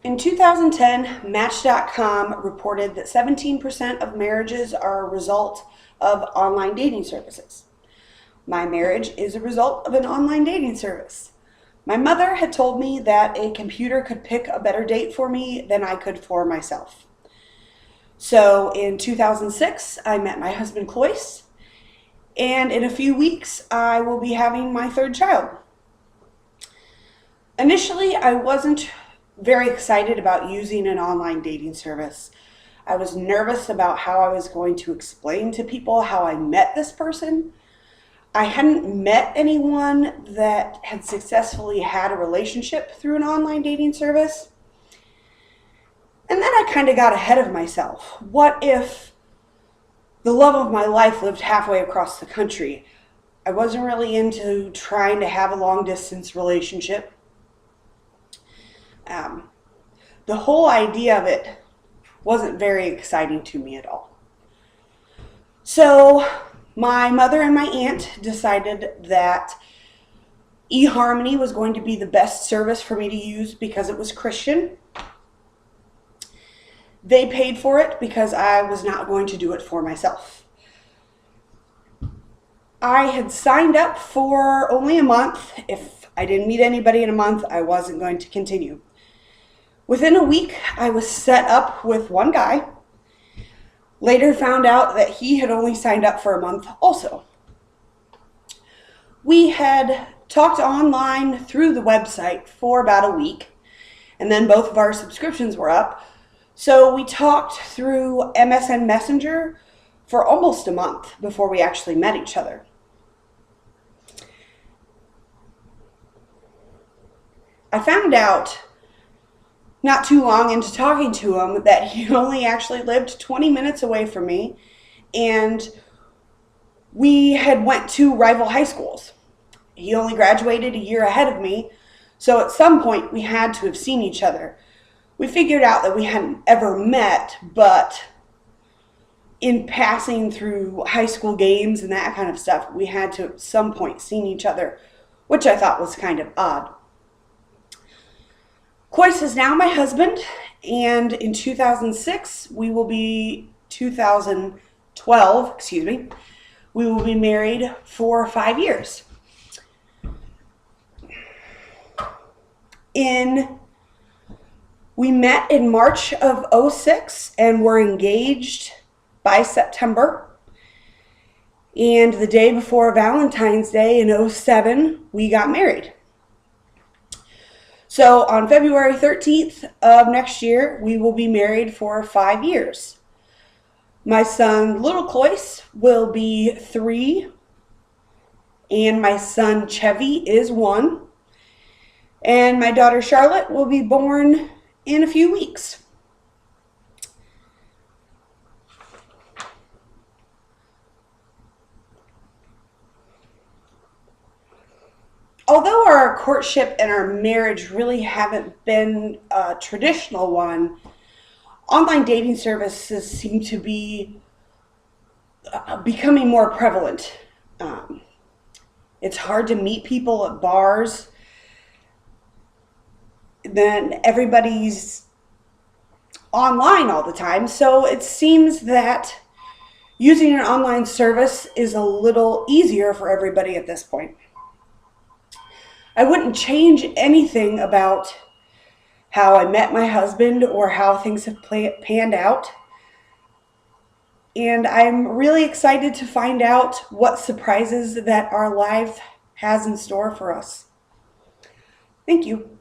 In 2010, Match.com reported that 17% of marriages are a result of online dating services. My marriage is a result of an online dating service. My mother had told me that a computer could pick a better date for me than I could for myself. So in 2006, I met my husband Cloyce, and in a few weeks, I will be having my third child. Initially, I wasn't very excited about using an online dating service. I was nervous about how I was going to explain to people how I met this person. I hadn't met anyone that had successfully had a relationship through an online dating service. And then I kind of got ahead of myself. What if the love of my life lived halfway across the country? I wasn't really into trying to have a long distance relationship. The whole idea of it wasn't very exciting to me at all. So my mother and my aunt decided that eHarmony was going to be the best service for me to use because it was Christian. They paid for it because I was not going to do it for myself. I had signed up for only a month. If I didn't meet anybody in a month, I wasn't going to continue. Within a week, I was set up with one guy. Later found out that he had only signed up for a month also. We had talked online through the website for about a week, and then both of our subscriptions were up. So we talked through MSN Messenger for almost a month before we actually met each other. I found out not too long into talking to him that he only actually lived 20 minutes away from me, and we had went to rival high schools. He only graduated a year ahead of me, so at some point we had to have seen each other. We figured out that we hadn't ever met, but in passing through high school games and that kind of stuff, we had to at some point seen each other, which I thought was kind of odd. Cloyce is now my husband, and in 2012, we will be married for 5 years. We met in March of 2006 and were engaged by September. And the day before Valentine's Day in 2007, we got married. So on February 13th of next year, we will be married for 5 years. My son, little Cloyce, will be 3, and my son, Chevy, is 1. And my daughter, Charlotte, will be born in a few weeks. Although our courtship and our marriage really haven't been a traditional one, online dating services seem to be becoming more prevalent. It's hard to meet people at bars. Then everybody's online all the time, so it seems that using an online service is a little easier for everybody at this point. I wouldn't change anything about how I met my husband or how things have panned out. And I'm really excited to find out what surprises that our life has in store for us. Thank you.